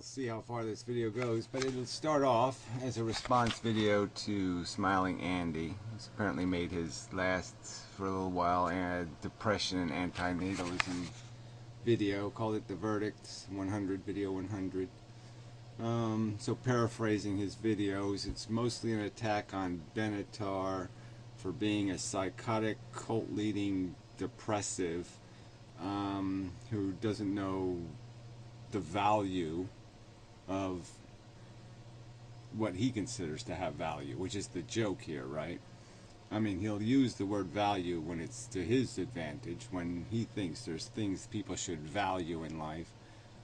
I'll see how far this video goes, but it'll start off as a response video to Smiling Andy. He's apparently made his last, for a little while, depression and anti-natalism video, called it The Verdict 100, video 100. So paraphrasing his videos, it's mostly an attack on Benatar for being a psychotic, cult-leading depressive who doesn't know the value of what he considers to have value, which is the joke here, right? I mean, he'll use the word value when it's to his advantage, when he thinks there's things people should value in life.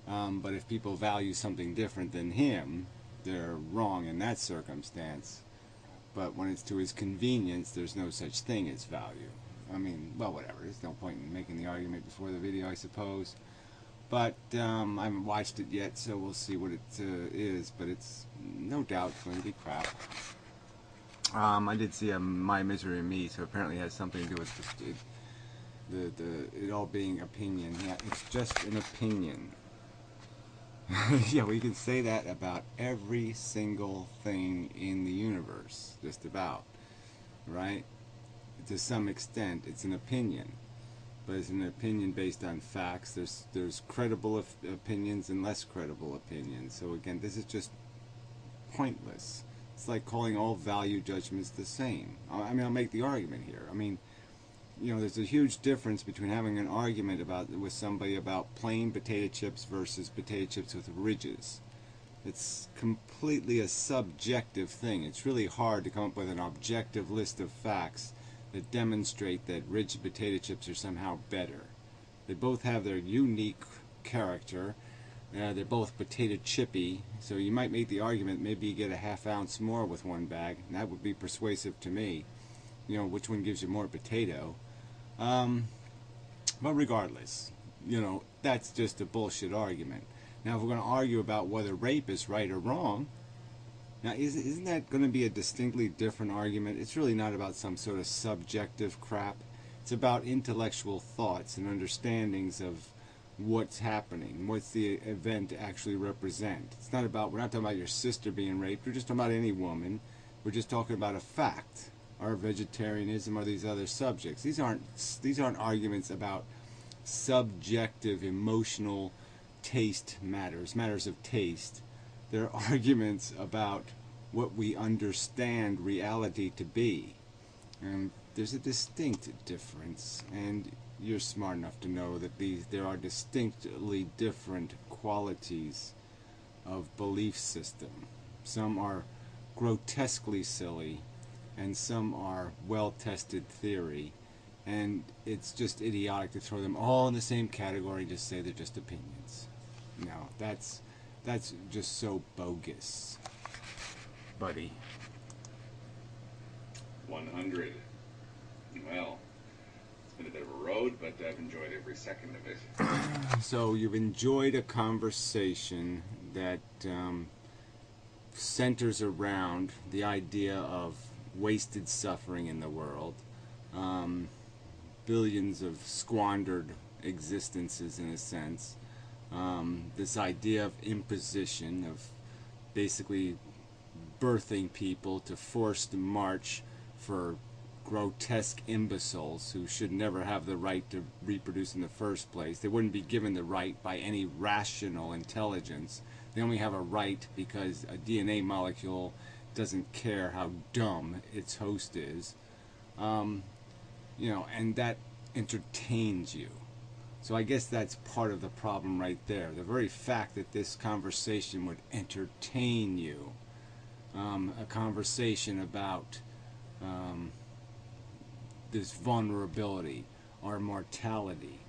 But if people value something different than him, they're wrong in that circumstance. But when it's to his convenience, there's no such thing as value. I mean, well, whatever. There's no point in making the argument before the video, I suppose. But I haven't watched it yet, so we'll see what it is. But it's no doubt going to be crap. I did see My Misery and Me, so apparently it has something to do with it all being opinion. Yeah, it's just an opinion. Yeah, we can say that about every single thing in the universe, just about, right? To some extent, it's an opinion, but it's an opinion based on facts. There's credible opinions and less credible opinions. So again, this is just pointless. It's like calling all value judgments the same. I mean, I'll make the argument here. I mean, you know, there's a huge difference between having an argument with somebody about plain potato chips versus potato chips with ridges. It's completely a subjective thing. It's really hard to come up with an objective list of facts that demonstrate that ridged potato chips are somehow better. They both have their unique character. They're both potato chippy, so you might make the argument maybe you get a ½ ounce more with one bag, and that would be persuasive to me. You know, which one gives you more potato. But regardless, you know, that's just a bullshit argument. Now, if we're going to argue about whether rape is right or wrong, now isn't that going to be a distinctly different argument? It's really not about some sort of subjective crap. It's about intellectual thoughts and understandings of what's happening, what's the event actually represent. It's not about, we're not talking about your sister being raped, we're just talking about any woman. We're just talking about a fact. Or vegetarianism or these other subjects. These aren't arguments about subjective emotional taste matters of taste. They're arguments about what we understand reality to be. And there's a distinct difference, and you're smart enough to know that there are distinctly different qualities of belief system. Some are grotesquely silly, and some are well-tested theory, and it's just idiotic to throw them all in the same category and just say they're just opinions. No, that's just so bogus, buddy. 100. Well, it's been a bit of a road, but I've enjoyed every second of it. So you've enjoyed a conversation that centers around the idea of wasted suffering in the world, billions of squandered existences in a sense, this idea of imposition, of basically birthing people to forced march for grotesque imbeciles who should never have the right to reproduce in the first place. They wouldn't be given the right by any rational intelligence. They only have a right because a DNA molecule doesn't care how dumb its host is, you know, and that entertains you. So I guess that's part of the problem right there. The very fact that this conversation would entertain you, a conversation about this vulnerability, our mortality,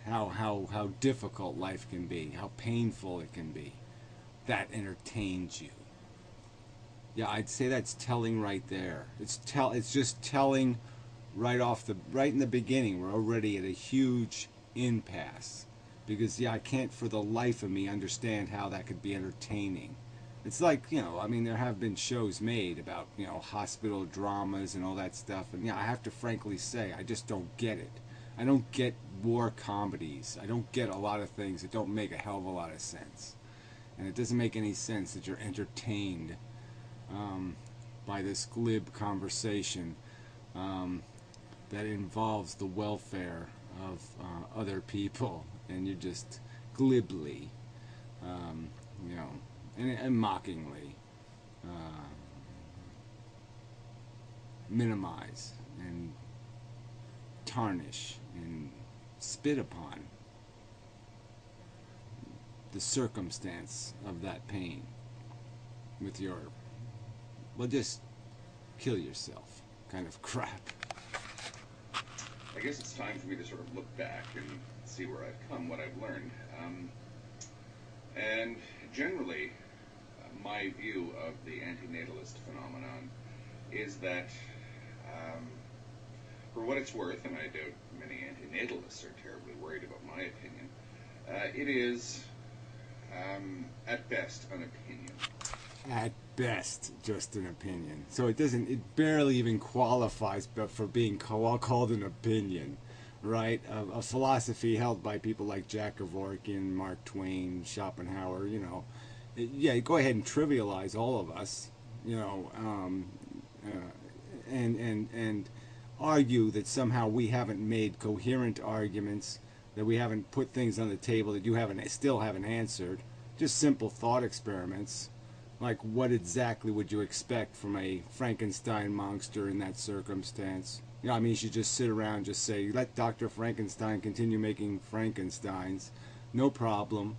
how difficult life can be, how painful it can be. That entertains you. Yeah, I'd say that's telling right there. It's just telling right in the beginning. We're already at a huge impasse because I can't for the life of me understand how that could be entertaining. It's like, you know, I mean, there have been shows made about, you know, hospital dramas and all that stuff, and I have to frankly say I just don't get it. I don't get war comedies. I don't get a lot of things that don't make a hell of a lot of sense. And it doesn't make any sense that you're entertained by this glib conversation that involves the welfare of other people, and you just glibly, you know, and mockingly minimize and tarnish and spit upon the circumstance of that pain with your, well, just kill yourself kind of crap. I guess it's time for me to sort of look back and see where I've come, what I've learned. And generally, my view of the antinatalist phenomenon is that, for what it's worth, and I doubt many antinatalists are terribly worried about my opinion, it is, at best, an opinion. At best, just an opinion. So it barely even qualifies for being called an opinion, right? A philosophy held by people like Jack Kevorkian, Mark Twain, Schopenhauer, you know. Yeah, go ahead and trivialize all of us, you know, and argue that somehow we haven't made coherent arguments, that we haven't put things on the table that you still haven't answered. Just simple thought experiments. Like, what exactly would you expect from a Frankenstein monster in that circumstance? You know, I mean, you should just sit around and just say, let Dr. Frankenstein continue making Frankensteins. No problem.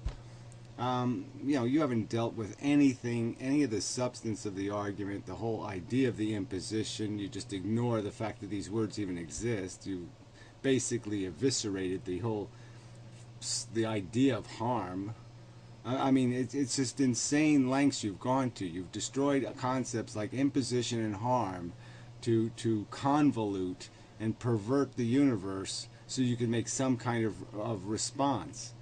You know, you haven't dealt with anything, any of the substance of the argument, the whole idea of the imposition. You just ignore the fact that these words even exist. You basically eviscerated the idea of harm. I mean, it's just insane lengths you've gone to. You've destroyed concepts like imposition and harm to convolute and pervert the universe so you can make some kind of response.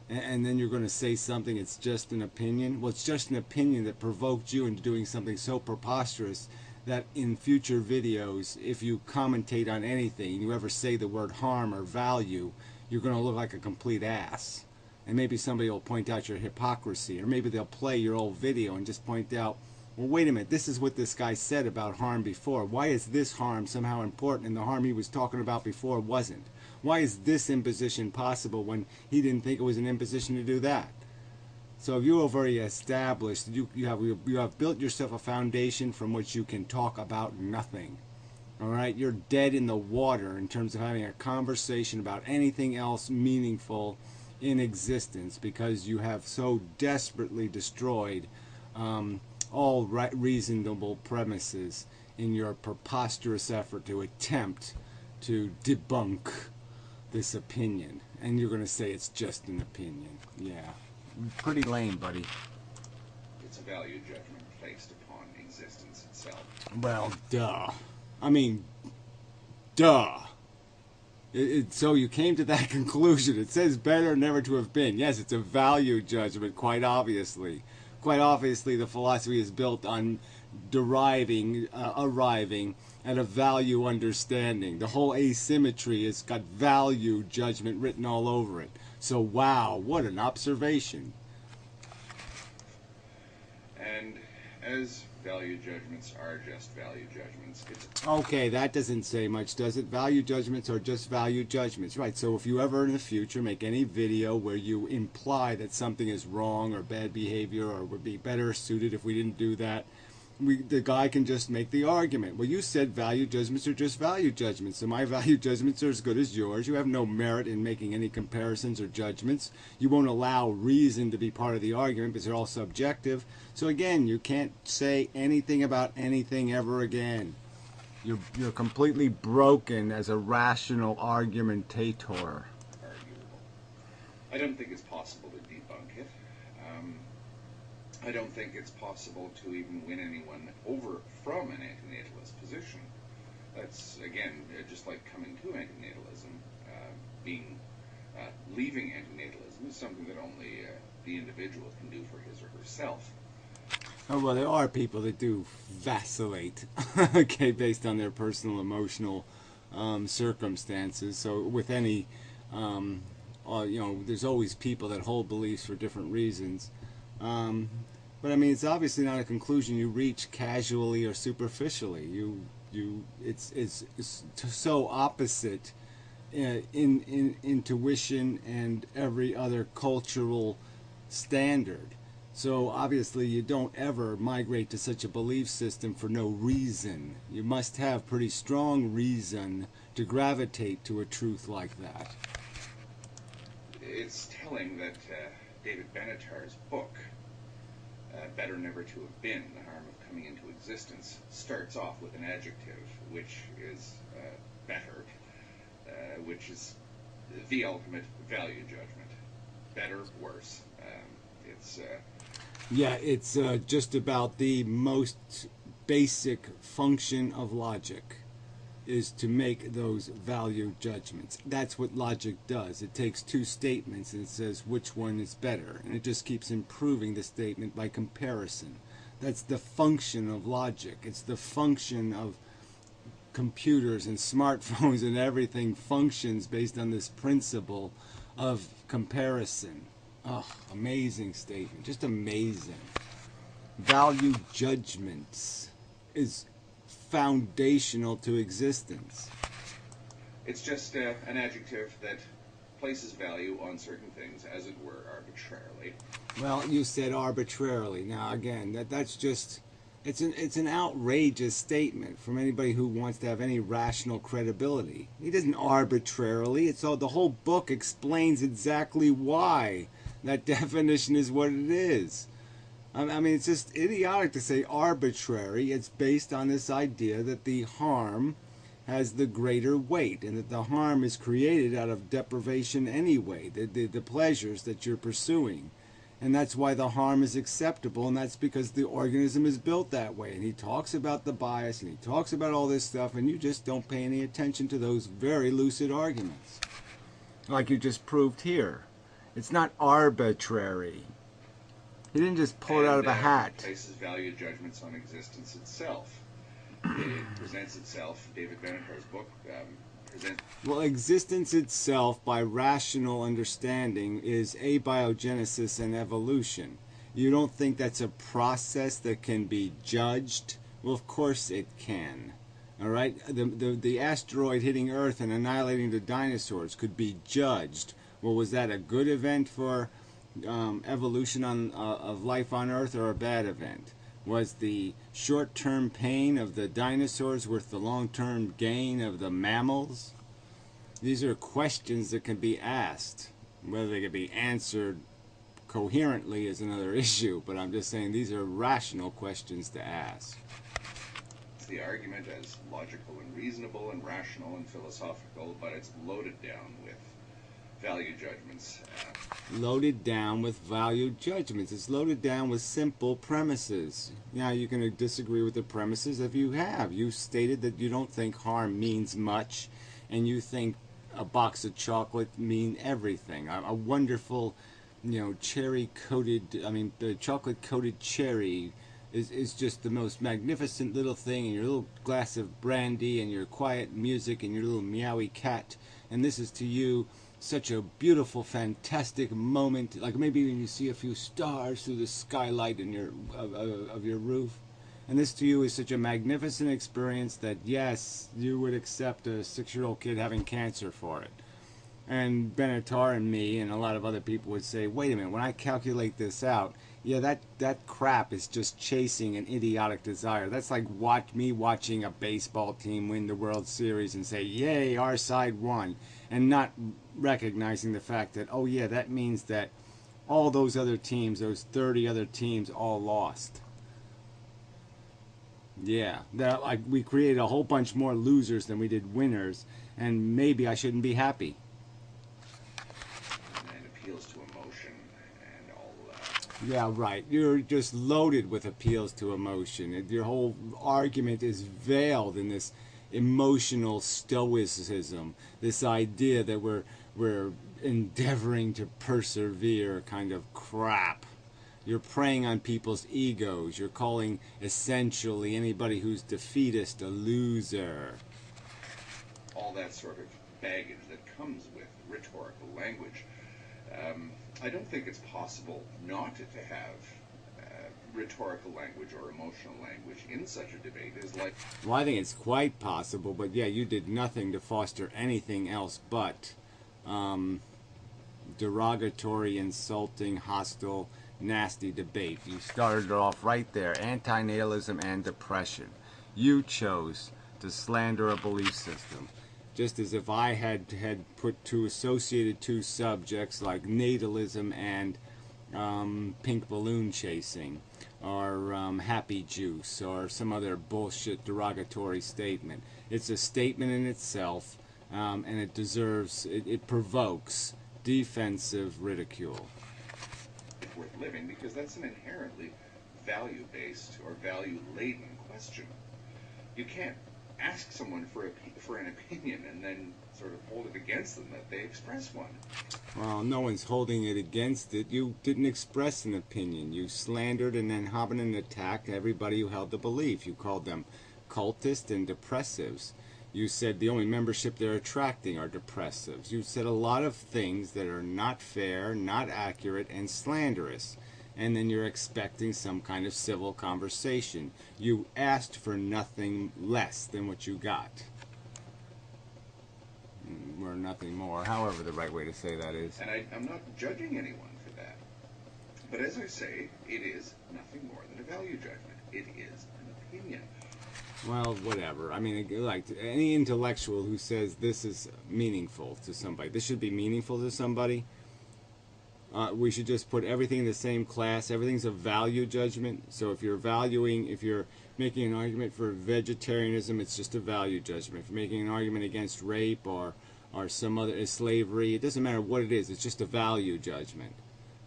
And then you're going to say something, it's just an opinion. Well, it's just an opinion that provoked you into doing something so preposterous that in future videos, if you commentate on anything, and you ever say the word harm or value, you're going to look like a complete ass. And maybe somebody will point out your hypocrisy, or maybe they'll play your old video and just point out, well, wait a minute, this is what this guy said about harm before. Why is this harm somehow important and the harm he was talking about before wasn't? Why is this imposition possible when he didn't think it was an imposition to do that? So if you have already established, you have built yourself a foundation from which you can talk about nothing. All right, you're dead in the water in terms of having a conversation about anything else meaningful in existence, because you have so desperately destroyed all reasonable premises in your preposterous effort to attempt to debunk this opinion. And you're going to say it's just an opinion. Yeah, pretty lame, buddy. It's a value judgment placed upon existence itself. Well, duh. I mean, duh. So you came to that conclusion. It says better never to have been. Yes, it's a value judgment, quite obviously. Quite obviously, the philosophy is built on arriving at a value understanding. The whole asymmetry has got value judgment written all over it. So, wow, what an observation. And as value judgments are just value judgments, it's... Okay, that doesn't say much, does it? Value judgments are just value judgments. Right, so if you ever in the future make any video where you imply that something is wrong or bad behavior or would be better suited if we didn't do that, the guy can just make the argument. Well, you said value judgments are just value judgments, so my value judgments are as good as yours. You have no merit in making any comparisons or judgments. You won't allow reason to be part of the argument because they're all subjective. So again, you can't say anything about anything ever again. You're completely broken as a rational argumentator. Arguable. I don't think it's possible to debunk it. I don't think it's possible to even win anyone over from an antinatalist position. That's, again, just like coming to antinatalism. Leaving antinatalism is something that only the individual can do for his or herself. Oh, well, there are people that do vacillate, okay, based on their personal emotional circumstances. So with any, there's always people that hold beliefs for different reasons. But I mean, it's obviously not a conclusion you reach casually or superficially. It's so opposite in intuition and every other cultural standard. So obviously you don't ever migrate to such a belief system for no reason. You must have pretty strong reason to gravitate to a truth like that. It's telling that David Benatar's book, Better Never to Have Been, The Harm of Coming into Existence, starts off with an adjective, which is better, which is the ultimate value judgment. Better, worse. It's just about the most basic function of logic is to make those value judgments. That's what logic does. It takes two statements and it says which one is better, and it just keeps improving the statement by comparison. That's the function of logic. It's the function of computers and smartphones, and everything functions based on this principle of comparison. Oh, amazing statement. Just amazing. Value judgments is foundational to existence. It's just an adjective that places value on certain things, as it were, arbitrarily. Well, you said arbitrarily. Now, again, that's just... It's an outrageous statement from anybody who wants to have any rational credibility. He doesn't arbitrarily. It's all, the whole book explains exactly why that definition is what it is. I mean, it's just idiotic to say arbitrary. It's based on this idea that the harm has the greater weight, and that the harm is created out of deprivation anyway, the pleasures that you're pursuing. And that's why the harm is acceptable, and that's because the organism is built that way. And he talks about the bias, and he talks about all this stuff, and you just don't pay any attention to those very lucid arguments. Like you just proved here. It's not arbitrary. He didn't just pull it out of a hat. It places value judgments on existence itself. It presents itself, David Benatar's book, Well, existence itself, by rational understanding, is abiogenesis and evolution. You don't think that's a process that can be judged? Well, of course it can. All right? The asteroid hitting Earth and annihilating the dinosaurs could be judged. Well, was that a good event for evolution of life on Earth, or a bad event? Was the short-term pain of the dinosaurs worth the long-term gain of the mammals? These are questions that can be asked. Whether they can be answered coherently is another issue, but I'm just saying these are rational questions to ask. It's the argument as logical and reasonable and rational and philosophical, but it's loaded down with value judgments. Loaded down with value judgments. It's loaded down with simple premises. Now, you can disagree with the premises if you have. You stated that you don't think harm means much, and you think a box of chocolate mean everything. A wonderful, the chocolate-coated cherry is just the most magnificent little thing, and your little glass of brandy, and your quiet music, and your little meowy cat, and this is to you such a beautiful, fantastic moment, like maybe when you see a few stars through the skylight in of your roof. And this to you is such a magnificent experience that, yes, you would accept a 6-year-old kid having cancer for it. And Benatar and me and a lot of other people would say, wait a minute, when I calculate this out, yeah, that crap is just chasing an idiotic desire. That's like me watching a baseball team win the World Series and say, yay, our side won, and not recognizing the fact that, oh yeah, that means that all those other teams, those 30 other teams, all lost. Yeah, like we created a whole bunch more losers than we did winners, and maybe I shouldn't be happy. And appeals to emotion and all that. Yeah, right. You're just loaded with appeals to emotion. Your whole argument is veiled in this emotional stoicism, this idea that we're endeavoring to persevere kind of crap. You're preying on people's egos. You're calling essentially anybody who's defeatist a loser. all that sort of baggage that comes with rhetorical language. I don't think it's possible not to have rhetorical language or emotional language in such a debate. Well, I think it's quite possible, but yeah, you did nothing to foster anything else but derogatory, insulting, hostile, nasty debate. You started it off right there, anti-natalism and depression. You chose to slander a belief system, just as if I had associated two subjects like natalism and pink balloon chasing, or happy juice, or some other bullshit derogatory statement. It's a statement in itself, and it provokes defensive ridicule. Worth living, because that's an inherently value-based or value-laden question. You can't ask someone for an opinion and then sort of hold it against them that they express one. Well, no one's holding it against it. You didn't express an opinion. You slandered and then hobbled and attacked everybody who held the belief. You called them cultists and depressives. You said the only membership they're attracting are depressives. You said a lot of things that are not fair, not accurate, and slanderous. And then you're expecting some kind of civil conversation. You asked for nothing less than what you got. Or nothing more, however the right way to say that is. And I'm not judging anyone for that. But as I say, it is nothing more than a value judgment. It is an opinion. Well, whatever. I mean, like any intellectual who says this is meaningful to somebody, this should be meaningful to somebody, we should just put everything in the same class. Everything's a value judgment. So if you're making an argument for vegetarianism, it's just a value judgment. If you're making an argument against rape or some other slavery, it doesn't matter what it is. It's just a value judgment.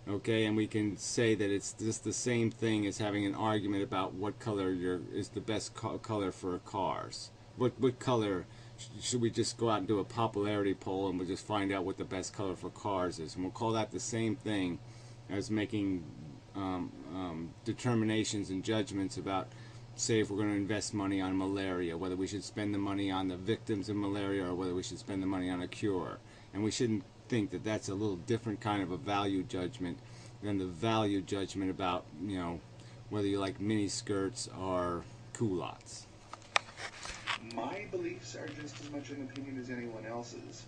Okay, and we can say that it's just the same thing as having an argument about what color is the best color for cars. What color should we just go out and do a popularity poll and we'll just find out what the best color for cars is, and we'll call that the same thing as making determinations and judgments about, say, if we're going to invest money on malaria, whether we should spend the money on the victims of malaria or whether we should spend the money on a cure. And we shouldn't think that that's a little different kind of a value judgment than the value judgment about, whether you like mini skirts or culottes. My beliefs are just as much an opinion as anyone else's.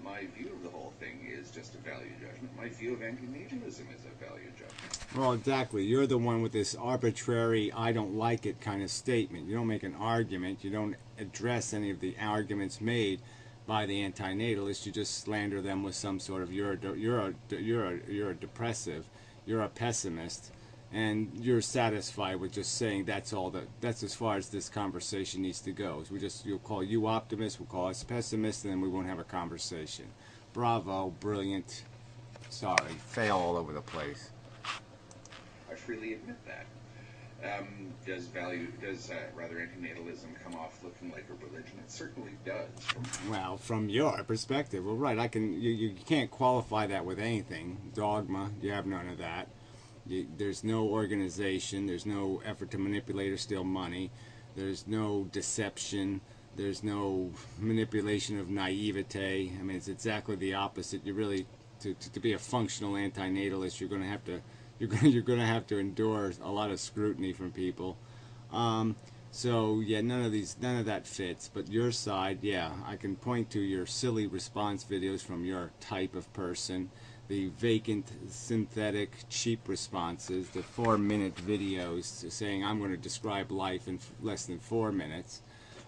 My view of the whole thing is just a value judgment. My view of anti-natalism is a value judgment. Well, exactly. You're the one with this arbitrary, I don't like it kind of statement. You don't make an argument. You don't address any of the arguments made by the anti-natalists. You just slander them with some sort of you're a depressive, you're a pessimist, and you're satisfied with just saying that's as far as this conversation needs to go. So you'll call you optimist, we'll call us pessimist, and then we won't have a conversation. Bravo, brilliant. Sorry, fail all over the place. I freely admit that. Does anti-natalism come off looking like a religion? It certainly does. Well, from your perspective, well, right. You can't qualify that with anything. Dogma, you have none of that. There's no organization. There's no effort to manipulate or steal money. There's no deception. There's no manipulation of naivete. I mean, it's exactly the opposite. You really, to be a functional anti-natalist, you're going to have to endure a lot of scrutiny from people. So yeah, none of that fits. But your side, yeah, I can point to your silly response videos from your type of person, the vacant, synthetic, cheap responses, the 4-minute videos saying I'm going to describe life in less than 4 minutes,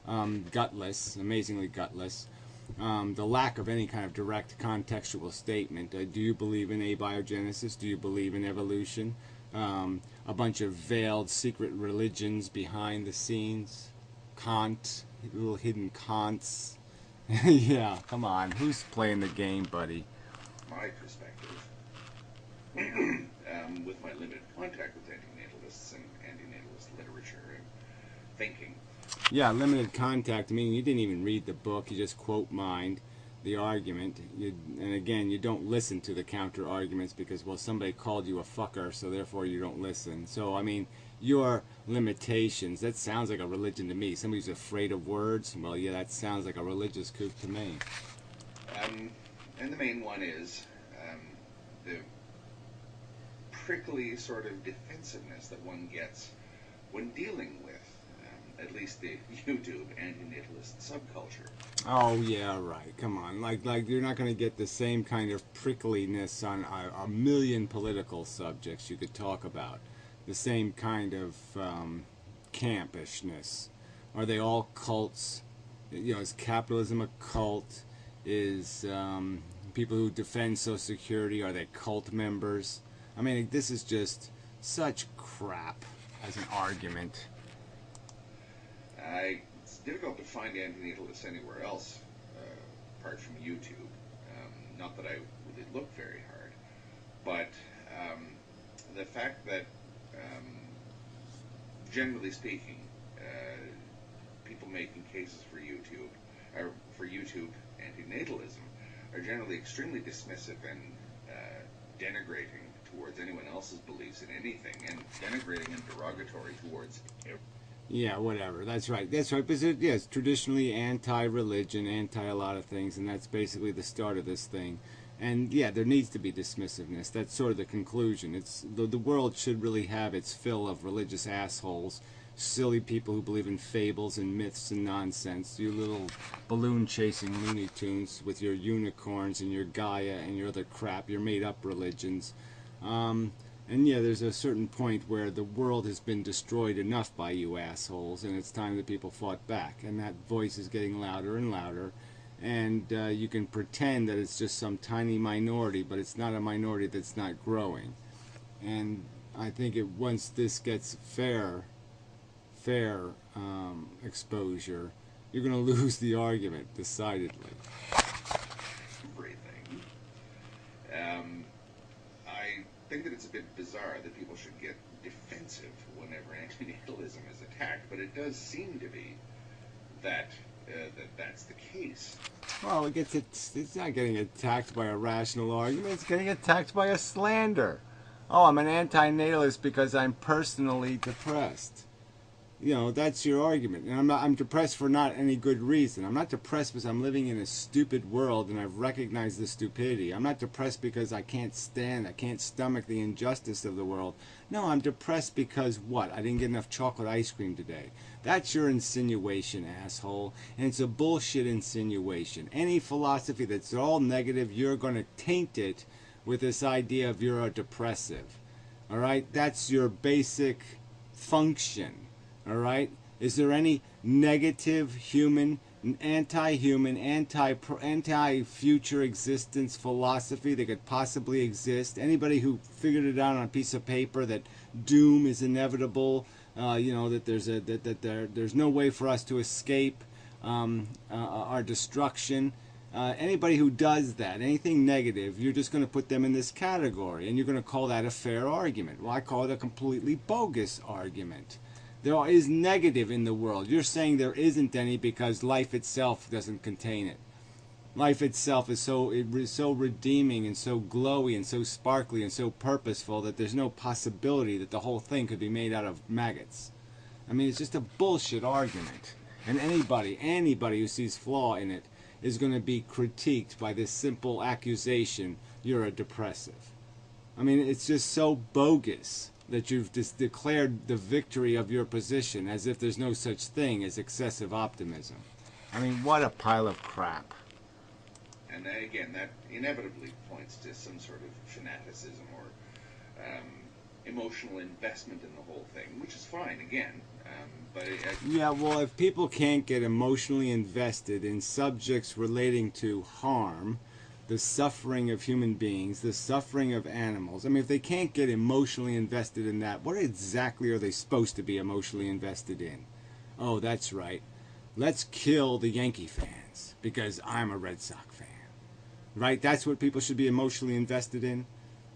gutless, amazingly gutless. The lack of any kind of direct contextual statement. Do you believe in abiogenesis? Do you believe in evolution? A bunch of veiled secret religions behind the scenes. Kant, little hidden Kants. Yeah, come on. Who's playing the game, buddy? My perspective, with my limited contact with anti-natalists and anti-natalist literature and thinking. Yeah, limited contact. I mean, you didn't even read the book. You just quote mined. the argument. And again, you don't listen to the counter arguments because, well, somebody called you a fucker, so therefore you don't listen. So, I mean, your limitations, that sounds like a religion to me. Somebody's afraid of words, well, yeah, that sounds like a religious kook to me. And the main one is the prickly sort of defensiveness that one gets when dealing with at least the YouTube anti-natalist subculture. Oh yeah, right. Come on, like you're not going to get the same kind of prickliness on a million political subjects you could talk about. The same kind of campishness. Are they all cults? You know, is capitalism a cult? Is people who defend Social Security, are they cult members? I mean, this is just such crap as an argument. It's difficult to find antinatalists anywhere else apart from YouTube. Not that I really look very hard, but the fact that, generally speaking, people making cases for YouTube antinatalism are generally extremely dismissive and denigrating towards anyone else's beliefs in anything, and denigrating and derogatory towards everyone. Yeah, whatever. That's right. That's right. Because it's traditionally anti-religion, anti a lot of things, and that's basically the start of this thing. And yeah, there needs to be dismissiveness. That's sort of the conclusion. It's the world should really have its fill of religious assholes, silly people who believe in fables and myths and nonsense. You little balloon-chasing Looney Tunes with your unicorns and your Gaia and your other crap, your made-up religions. And yeah, there's a certain point where the world has been destroyed enough by you assholes, and it's time that people fought back. And that voice is getting louder and louder. And you can pretend that it's just some tiny minority, but it's not a minority that's not growing. And I think once this gets fair exposure, you're going to lose the argument, decidedly. Everything. I think that it's a bit bizarre that people should get defensive whenever antinatalism is attacked, but it does seem to be that that's the case. Well, it's not getting attacked by a rational argument. It's getting attacked by a slander. Oh, I'm an anti-natalist because I'm personally depressed. You know, that's your argument. And I'm depressed for not any good reason. I'm not depressed because I'm living in a stupid world and I've recognized the stupidity. I'm not depressed because I can't stomach the injustice of the world. No, I'm depressed because what? I didn't get enough chocolate ice cream today. That's your insinuation, asshole. And it's a bullshit insinuation. Any philosophy that's all negative, you're going to taint it with this idea of you're a depressive. All right? That's your basic function. All right? Is there any negative human, anti-human, anti-future existence philosophy that could possibly exist? Anybody who figured it out on a piece of paper that doom is inevitable, you know, that there's no way for us to escape our destruction. Anybody who does that, anything negative, you're just going to put them in this category, and you're going to call that a fair argument. Well, I call it a completely bogus argument. There is negative in the world. You're saying there isn't any because life itself doesn't contain it. Life itself is so redeeming and so glowy and so sparkly and so purposeful that there's no possibility that the whole thing could be made out of maggots. I mean, it's just a bullshit argument. And anybody who sees flaw in it is going to be critiqued by this simple accusation, you're a depressive. I mean, it's just so bogus that you've just declared the victory of your position as if there's no such thing as excessive optimism. I mean, what a pile of crap. And again, that inevitably points to some sort of fanaticism or emotional investment in the whole thing, which is fine, again. Yeah, well, if people can't get emotionally invested in subjects relating to harm, the suffering of human beings, the suffering of animals. I mean, if they can't get emotionally invested in that, what exactly are they supposed to be emotionally invested in? Oh, that's right. Let's kill the Yankee fans because I'm a Red Sox fan. Right? That's what people should be emotionally invested in?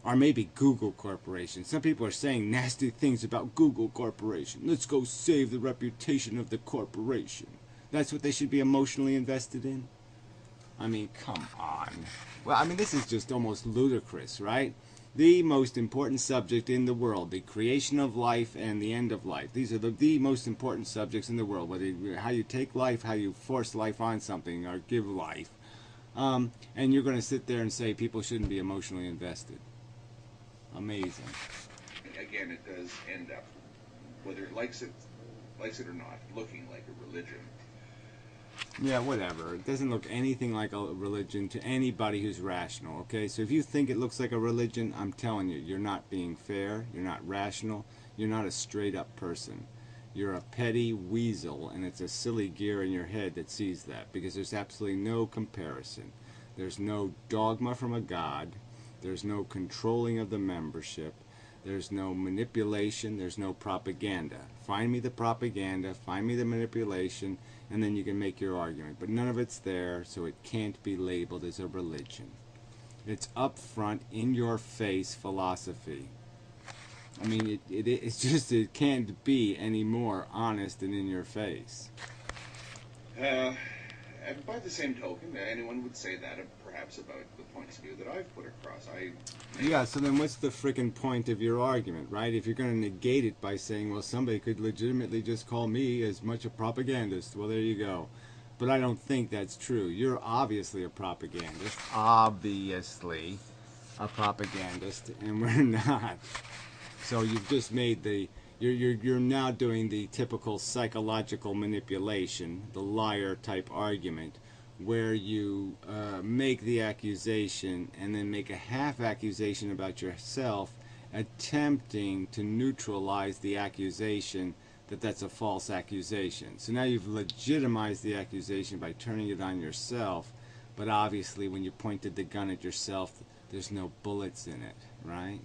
Or maybe Google Corporation. Some people are saying nasty things about Google Corporation. Let's go save the reputation of the corporation. That's what they should be emotionally invested in? I mean, come on. Well, I mean, this is just almost ludicrous, right? The most important subject in the world, the creation of life and the end of life. These are the most important subjects in the world, how you take life, how you force life on something, or give life. And you're going to sit there and say people shouldn't be emotionally invested. Amazing. Again, it does end up, whether it likes it or not, looking like a religion. Yeah, whatever. It doesn't look anything like a religion to anybody who's rational, okay? So if you think it looks like a religion, I'm telling you, you're not being fair, you're not rational, you're not a straight-up person. You're a petty weasel, and it's a silly gear in your head that sees that, because there's absolutely no comparison. There's no dogma from a god, there's no controlling of the membership, there's no manipulation, there's no propaganda. Find me the propaganda, find me the manipulation, and then you can make your argument. But none of it's there, so it can't be labeled as a religion. It's upfront, in your face philosophy. I mean, it's just, it can't be any more honest and in your face. And by the same token, anyone would say that perhaps about the points of view that I've put across. Yeah, so then what's the frickin' point of your argument, right? If you're going to negate it by saying, well, somebody could legitimately just call me as much a propagandist, well, there you go. But I don't think that's true. You're obviously a propagandist. Obviously a propagandist, and we're not. So you've just made the... You're now doing the typical psychological manipulation, the liar type argument, where you make the accusation and then make a half accusation about yourself, attempting to neutralize the accusation that that's a false accusation. So now you've legitimized the accusation by turning it on yourself, but obviously when you pointed the gun at yourself, there's no bullets in it, right?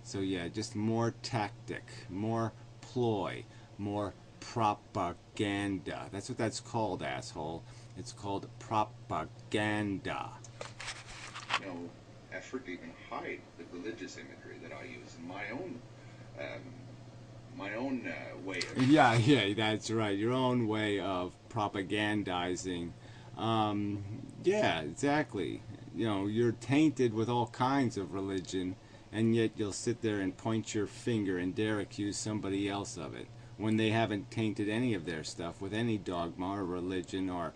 So yeah, just more tactic, more ploy, more propaganda. That's what that's called, asshole. It's called propaganda. No effort to even hide the religious imagery that I use in my own way of... Yeah, that's right. Your own way of propagandizing. Yeah, exactly. You know, you're tainted with all kinds of religion, and yet you'll sit there and point your finger and dare accuse somebody else of it when they haven't tainted any of their stuff with any dogma or religion or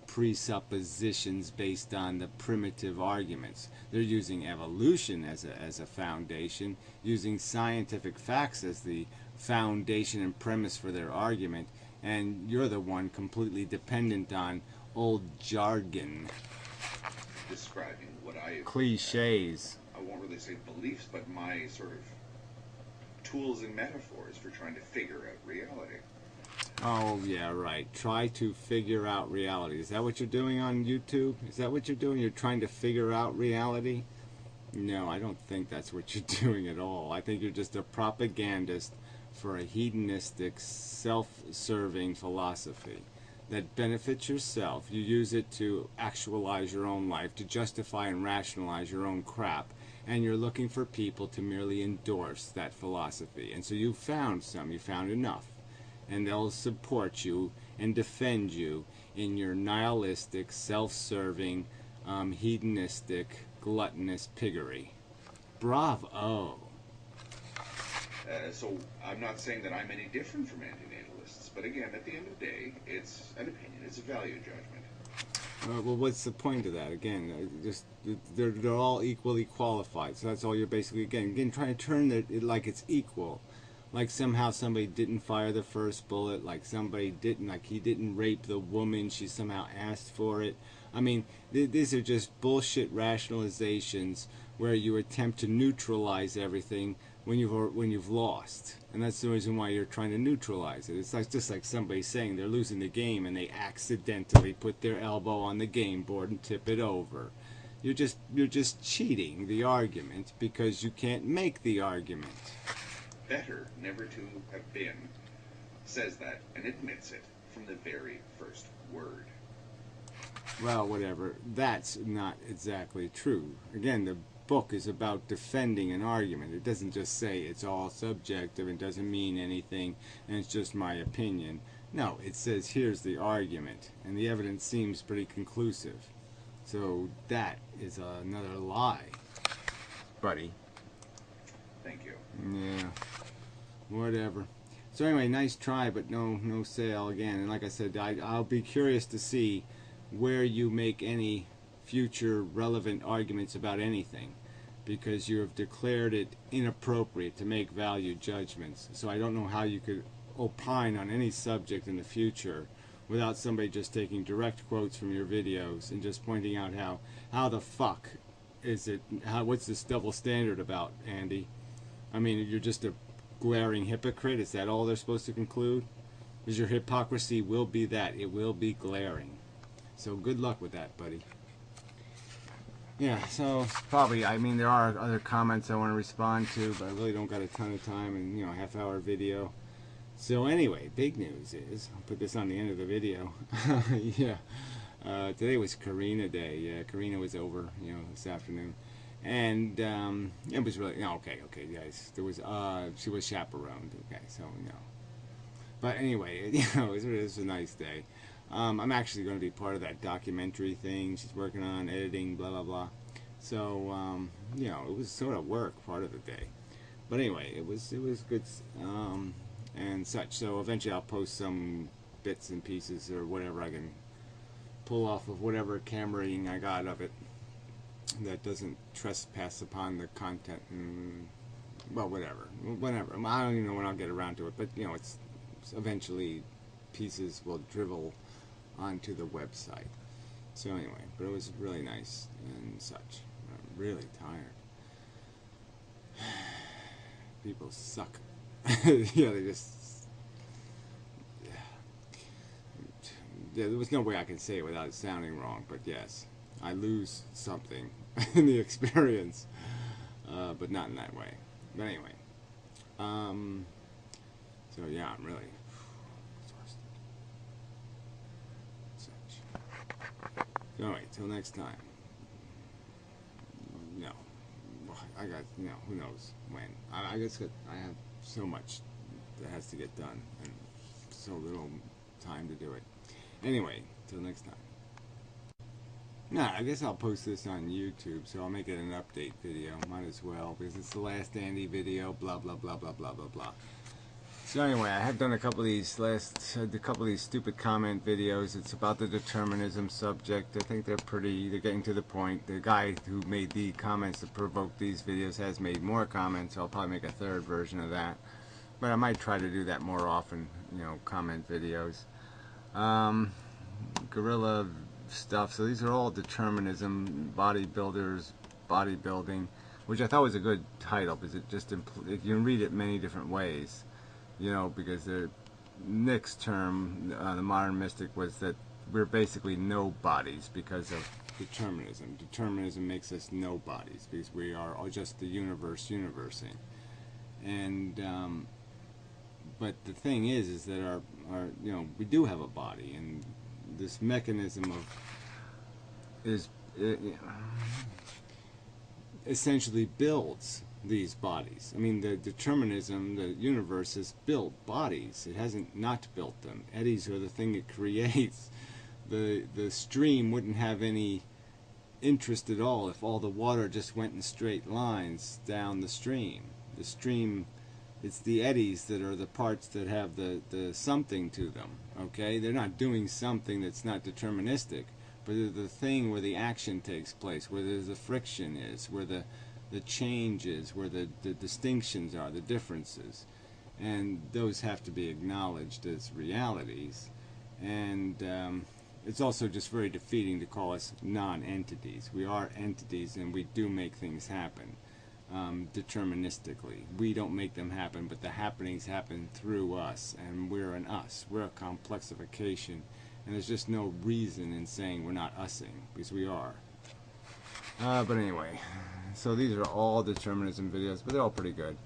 presuppositions based on the primitive arguments. They're using evolution as a foundation, using scientific facts as the foundation and premise for their argument, and you're the one completely dependent on old jargon. Describing what I... cliches. I won't really say beliefs, but my sort of tools and metaphors for trying to figure out reality. Oh, yeah, right. Try to figure out reality. Is that what you're doing on YouTube? Is that what you're doing? You're trying to figure out reality? No, I don't think that's what you're doing at all. I think you're just a propagandist for a hedonistic, self-serving philosophy that benefits yourself. You use it to actualize your own life, to justify and rationalize your own crap. And you're looking for people to merely endorse that philosophy. And so you found some, you found enough. And they'll support you and defend you in your nihilistic, self-serving, hedonistic, gluttonous piggery. Bravo! So I'm not saying that I'm any different from antinatalists, but again, at the end of the day, it's an opinion, it's a value judgment. Well, what's the point of that? Again, they're all equally qualified. So that's all you're basically, again trying to turn it like it's equal. Like somehow somebody didn't fire the first bullet, like somebody didn't, like he didn't rape the woman, she somehow asked for it. I mean, these are just bullshit rationalizations where you attempt to neutralize everything when you've lost. And that's the reason why you're trying to neutralize it. It's like just like somebody saying they're losing the game and they accidentally put their elbow on the game board and tip it over. You're just cheating the argument because you can't make the argument. Better never to have been says that and admits it from the very first word. Well, whatever. That's not exactly true. Again, the book is about defending an argument. It doesn't just say it's all subjective and doesn't mean anything and it's just my opinion. No, it says here's the argument, and the evidence seems pretty conclusive. So that is another lie, buddy. Thank you. Yeah, whatever. So anyway, nice try, but no sale again. And like I said, I'll be curious to see where you make any future relevant arguments about anything, because you have declared it inappropriate to make value judgments. So I don't know how you could opine on any subject in the future without somebody just taking direct quotes from your videos and just pointing out how the fuck is it, what's this double standard about, Andy? I mean, you're just a glaring hypocrite. Is that all they're supposed to conclude? Because your hypocrisy will be that. It will be glaring. So good luck with that, buddy. Yeah, so probably, I mean, there are other comments I want to respond to, but I really don't got a ton of time and, a half-hour video. So anyway, big news is, I'll put this on the end of the video. Yeah, today was Karina Day. Yeah, Karina was over, this afternoon. And it was really, okay, guys. There was, she was chaperoned, okay, so, But anyway, it was a nice day. I'm actually going to be part of that documentary thing she's working on, editing, blah, blah, blah. So, it was sort of work part of the day. But anyway, it was good, and such. So eventually I'll post some bits and pieces or whatever I can pull off of whatever cameraing I got of it that doesn't trespass upon the content, and, well, whatever. I don't even know when I'll get around to it, but, it's eventually pieces will dribble onto the website. So anyway, but it was really nice and such. I'm really tired. People suck. Yeah, they just... Yeah, there was no way I could say it without it sounding wrong, but yes, I lose something in the experience, but not in that way. But anyway, so yeah, I'm really exhausted. So anyway, till next time. I got, who knows when. I guess I have so much that has to get done and so little time to do it. Anyway, till next time. Nah, I guess I'll post this on YouTube, so I'll make it an update video. Might as well, because it's the last Andy video, blah, blah, blah, blah, blah, blah, blah. So anyway, I have done a couple of these stupid comment videos. It's about the determinism subject. I think they're getting to the point. The guy who made the comments that provoked these videos has made more comments, so I'll probably make a third version of that. But I might try to do that more often, comment videos. Guerrilla stuff. So these are all determinism, bodybuilders, bodybuilding, which I thought was a good title, because it just, you can read it many different ways. Because Nick's term, the modern mystic, was that we're basically nobodies because of determinism. Determinism makes us nobodies because we are all just the universe universing. And but the thing is that our we do have a body, and this mechanism essentially builds these bodies. I mean, the determinism, the universe has built bodies. It hasn't not built them. Eddies are the thing it creates. The stream wouldn't have any interest at all if all the water just went in straight lines down the stream. The stream, it's the eddies that are the parts that have the something to them. Okay, they're not doing something that's not deterministic, but they're the thing where the action takes place, where the friction is, where the changes, where the distinctions are, the differences, and those have to be acknowledged as realities. And it's also just very defeating to call us non-entities. We are entities, and we do make things happen deterministically. We don't make them happen, but the happenings happen through us, and we're an us. We're a complexification, and there's just no reason in saying we're not using, because we are. But anyway, so these are all determinism videos, but they're all pretty good.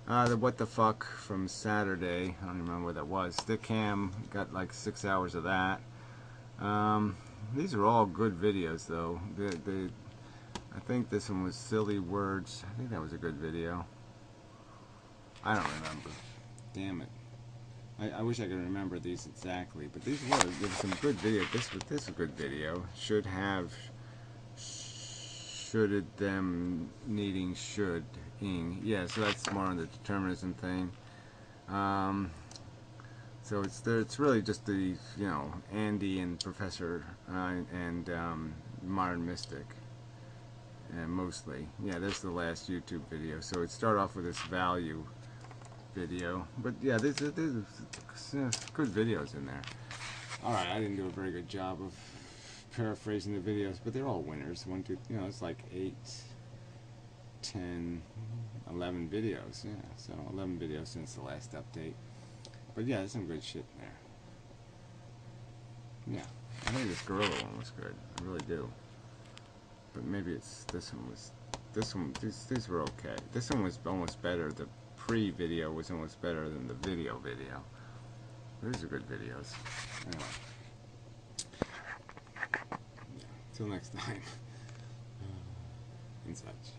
The what the fuck from Saturday, I don't remember what that was. Stickam, got like 6 hours of that. These are all good videos, though. I think this one was Silly Words. I think that was a good video. I don't remember. Damn it. I wish I could remember these exactly, but these were some good videos. This was a good video. Should have shoulded them needing should-ing. Yeah, so that's more on the determinism thing. So it's really just the, Andy and Professor and Modern Mystic, and mostly. Yeah, there's the last YouTube video. So it started off with this value video, but yeah, there's good videos in there. Alright, I didn't do a very good job of paraphrasing the videos, but they're all winners. It's like 8, 10, 11 videos. Yeah, so 11 videos since the last update. But yeah, there's some good shit in there. Yeah, I think this gorilla one was good. I really do. But maybe it's this one. These were okay. This one was almost better. The pre-video was almost better than the video. These are good videos. Anyway. Yeah, till next time. And such.